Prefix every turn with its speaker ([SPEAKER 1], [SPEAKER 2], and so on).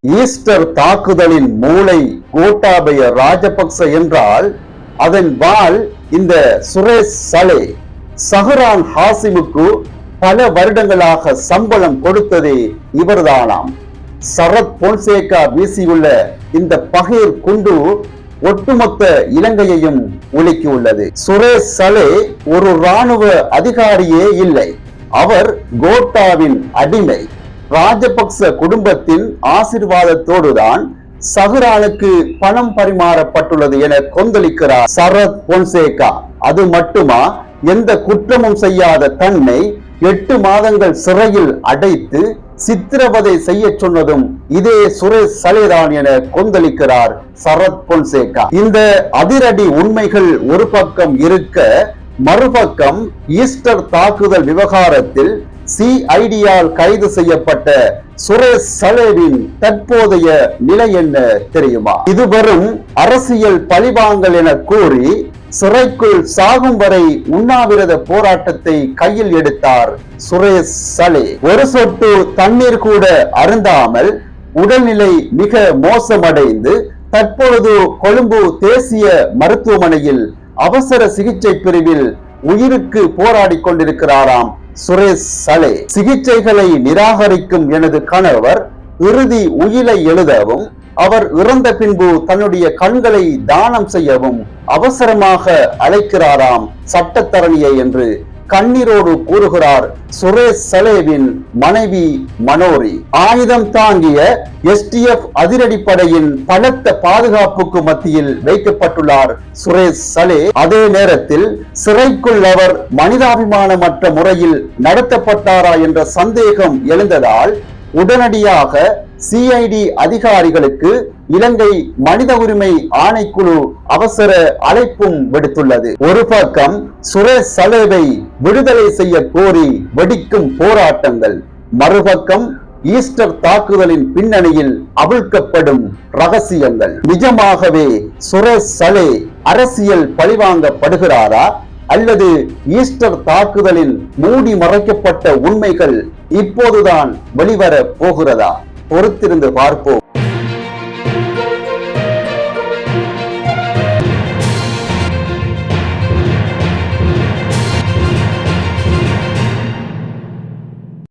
[SPEAKER 1] Easter தாக்குதலின் மூளை கோட்டாபய ராஜபக்ச என்றால் அதன் வாள் இந்த சுரேஷ் சலே. சஹ்ரான் ஹாசிமுக்கு பல வருடங்களாக சம்பளம் கொடுத்ததே இவர்தானாம். சரத் பொன்சேகா வீசியுள்ள இந்த பகீர் குண்டு ஒட்டுமொத்த இலங்கையையும் உலுக்கியுள்ளது. சுரேஷ் சலே ஒரு இராணுவ அதிகாரியே இல்லை, அவர் கோட்டாவின் அடிமை. ராஜபக்ச குடும்பத்தின் ஆசீர்வாதத்தோடுதான் சஹ்ரானுக்கு பணம் பரிமாறப்பட்டுள்ளது என கொந்தளிக்கிறார் சரத் பொன்சேகா. அது மட்டுமா, எந்த குற்றமும் செய்யாத தன்னை 8 மாதங்கள் சிறையில் அடைத்து சித்திரவதை செய்ய சொன்னதும் இதே சுரேஷ் சலேதான் என கொந்தளிக்கிறார் சரத் பொன்சேகா. இந்த அதிரடி உண்மைகள் ஒரு பக்கம் இருக்க, மறுபக்கம் ஈஸ்டர் தாக்குதல் விவகாரத்தில் சிஐடியால் கைது செய்யப்பட்ட சுரேஷ் சலேவின் தற்போதைய நிலை என்ன தெரியுமா? இது வெறும் அரசியல் பழிவாங்கல் என கூறி சிறைக்குள் சாகும் வரை உண்ணாவிரத போராட்டத்தை கையில் எடுத்தார் சுரேஷ் சலே. ஒரு சொட்டு தண்ணீர் கூட அருந்தாமல் உடல்நிலை மிக மோசமடைந்து தற்பொழுது கொழும்பு தேசிய மருத்துவமனையில் அவசர சிகிச்சை பிரிவில் உயிருக்கு போராடி கொண்டிருக்கிறாராம் சுரேஷ் சலே. சிகிச்சைகளை நிராகரிக்கும் எனது கணவர் இறுதி உயிலை எழுதவும், அவர் இறந்த பின்பு தன்னுடைய கண்களை தானம் செய்யவும் அவசரமாக அழைக்கிறாராம் சட்டத்தரணியை என்று கண்ணீரோடு கூறுகிறார் சுரேஷ் சலேவின் மனைவி மனோரி. ஆயுதம் தாங்கிய STF அதிரடிப்படையின் பலத்த பாதுகாப்புக்கு மத்தியில் வைக்கப்பட்டுள்ளார் சுரேஷ் சலே. அதே நேரத்தில் சிறைக்குள் அவர் மனிதாபிமானமற்ற முறையில் நடத்தப்பட்டாரா என்ற சந்தேகம் எழுந்ததால் உடனடியாக CID அதிகாரிகளுக்கு இலங்கை மனித உரிமை ஆணைக்குழு அவசர அழைப்பும் விடுத்துள்ளது. ஒரு பக்கம் சுரேஷ் சலேவை விடுதலை செய்ய கோரி வெடிக்கும் போராட்டங்கள், மறுபக்கம் ஈஸ்டர் தாக்குதலின் பின்னணியில் அவிழ்க்கப்படும் ரகசியங்கள். நிஜமாகவே சுரேஷ் சலே அரசியல் பழிவாங்கப்படுகிறாரா அல்லது ஈஸ்டர் தாக்குதலின் மூடி மறைக்கப்பட்ட உண்மைகள் இப்போதுதான் வெளிவர போகிறதா? பொறுத்திருந்து பார்ப்போம்.